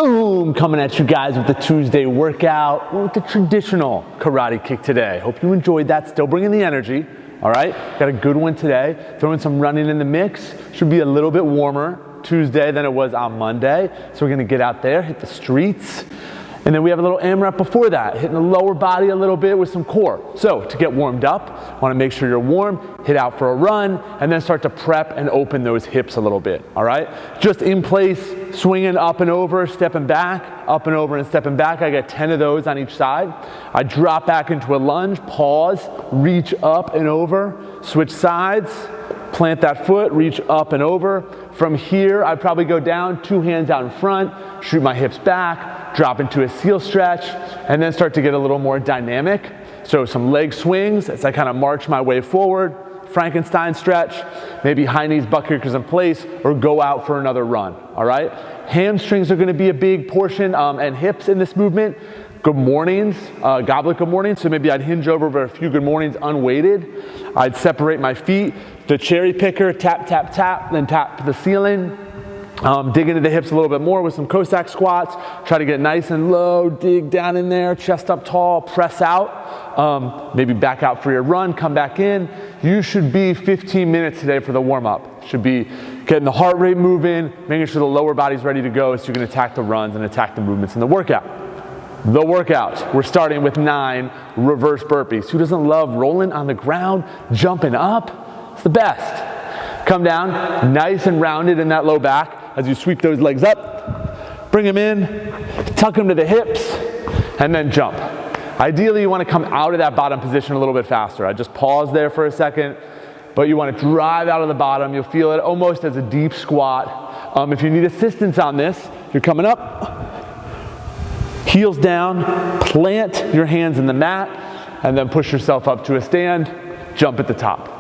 Boom! Coming at you guys with the Tuesday workout with the traditional karate kick today. Hope you enjoyed that. Still bringing the energy. All right, got a good one today. Throwing some running in the mix. Should be a little bit warmer Tuesday than it was on Monday. So we're gonna get out there, hit the streets. And then we have a little AMRAP before that, hitting the lower body a little bit with some core. So to get warmed up, wanna make sure you're warm, hit out for a run, and then start to prep and open those hips a little bit, all right? Just in place, swinging up and over, stepping back, up and over and stepping back. I got 10 of those on each side. I drop back into a lunge, pause, reach up and over, switch sides, plant that foot, reach up and over. From here, I'd probably go down, 2 hands out in front, shoot my hips back, drop into a seal stretch, and then start to get a little more dynamic. So some leg swings as I kind of march my way forward, Frankenstein stretch, maybe high knees, butt kickers in place, or go out for another run, all right? Hamstrings are gonna be a big portion, and hips in this movement. Good mornings, goblet good mornings, so maybe I'd hinge over a few good mornings unweighted. I'd separate my feet, the cherry picker, tap, tap, tap, then tap to the ceiling. Dig into the hips a little bit more with some Cossack squats. Try to get nice and low, dig down in there, chest up tall, press out. Maybe back out for your run, come back in. You should be 15 minutes today for the warm up. Should be getting the heart rate moving, making sure the lower body's ready to go so you can attack the runs and attack the movements in the workout. The workout, we're starting with 9 reverse burpees. Who doesn't love rolling on the ground, jumping up? It's the best. Come down, nice and rounded in that low back as you sweep those legs up. Bring them in, tuck them to the hips, and then jump. Ideally, you want to come out of that bottom position a little bit faster. I just pause there for a second, but you want to drive out of the bottom. You'll feel it almost as a deep squat. If you need assistance on this, you're coming up, heels down, plant your hands in the mat, and then push yourself up to a stand, jump at the top.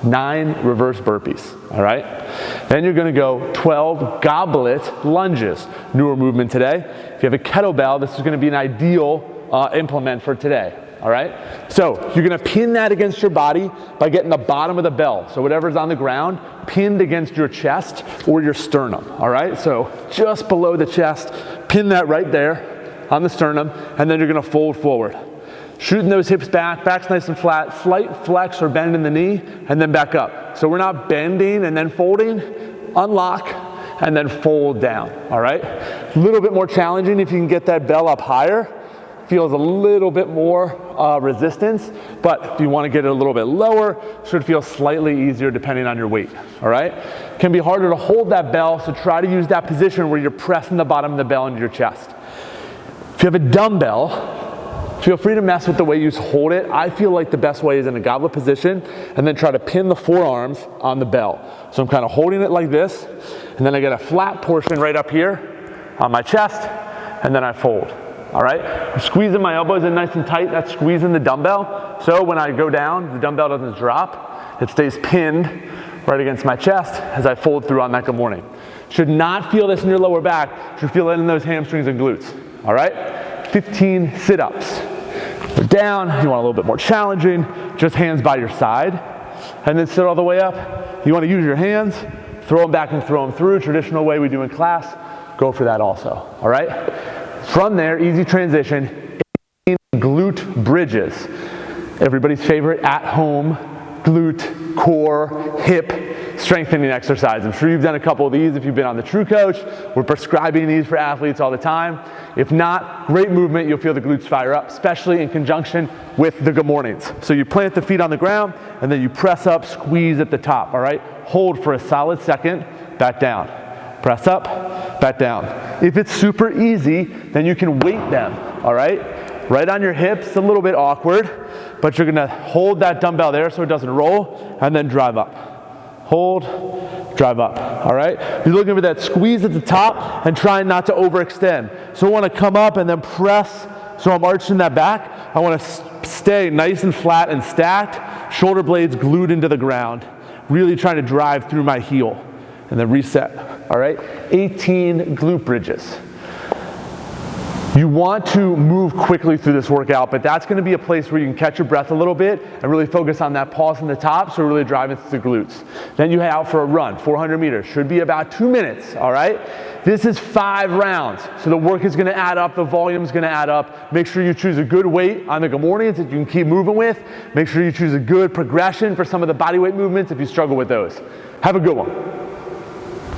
9 reverse burpees, all right? Then you're gonna go 12 goblet lunges. Newer movement today. If you have a kettlebell, this is gonna be an ideal implement for today, all right? So you're gonna pin that against your body by getting the bottom of the bell. So whatever's on the ground, pinned against your chest or your sternum, all right? So just below the chest, pin that right there on the sternum, and then you're gonna fold forward. Shooting those hips back, back's nice and flat, slight flex or bend in the knee, and then back up. So we're not bending and then folding, unlock, and then fold down, all right? A little bit more challenging if you can get that bell up higher. Feels a little bit more resistance, but if you wanna get it a little bit lower, should feel slightly easier depending on your weight, all right? Can be harder to hold that bell, so try to use that position where you're pressing the bottom of the bell into your chest. If you have a dumbbell, feel free to mess with the way you hold it. I feel like the best way is in a goblet position and then try to pin the forearms on the bell. So I'm kind of holding it like this, and then I get a flat portion right up here on my chest, and then I fold, all right? I'm squeezing my elbows in nice and tight. That's squeezing the dumbbell. So when I go down, the dumbbell doesn't drop. It stays pinned right against my chest as I fold through on that good morning. Should not feel this in your lower back. Should feel it in those hamstrings and glutes, all right? 15 sit-ups. Down, you want a little bit more challenging, just hands by your side, and then sit all the way up. You want to use your hands, throw them back and throw them through, traditional way we do in class, go for that also, all right? From there, easy transition, 18 glute bridges. Everybody's favorite at-home glute, core, hip strengthening exercise. I'm sure you've done a couple of these if you've been on the True Coach. We're prescribing these for athletes all the time. If not, great movement, you'll feel the glutes fire up, especially in conjunction with the good mornings. So you plant the feet on the ground, and then you press up, squeeze at the top, all right? Hold for a solid second, back down. Press up, back down. If it's super easy, then you can weight them, all right? Right on your hips, a little bit awkward, but you're gonna hold that dumbbell there so it doesn't roll, and then drive up. Hold, drive up, all right? You're looking for that squeeze at the top and trying not to overextend. So I wanna come up and then press, so I'm arching that back. I wanna stay nice and flat and stacked, shoulder blades glued into the ground. Really trying to drive through my heel and then reset, all right? 18 glute bridges. You want to move quickly through this workout, but that's going to be a place where you can catch your breath a little bit and really focus on that pulse in the top, so we're really driving through the glutes. Then you head out for a run, 400 meters, should be about 2 minutes, all right? This is 5 rounds, so the work is going to add up, the volume is going to add up. Make sure you choose a good weight on the good mornings that you can keep moving with. Make sure you choose a good progression for some of the body weight movements if you struggle with those. Have a good one.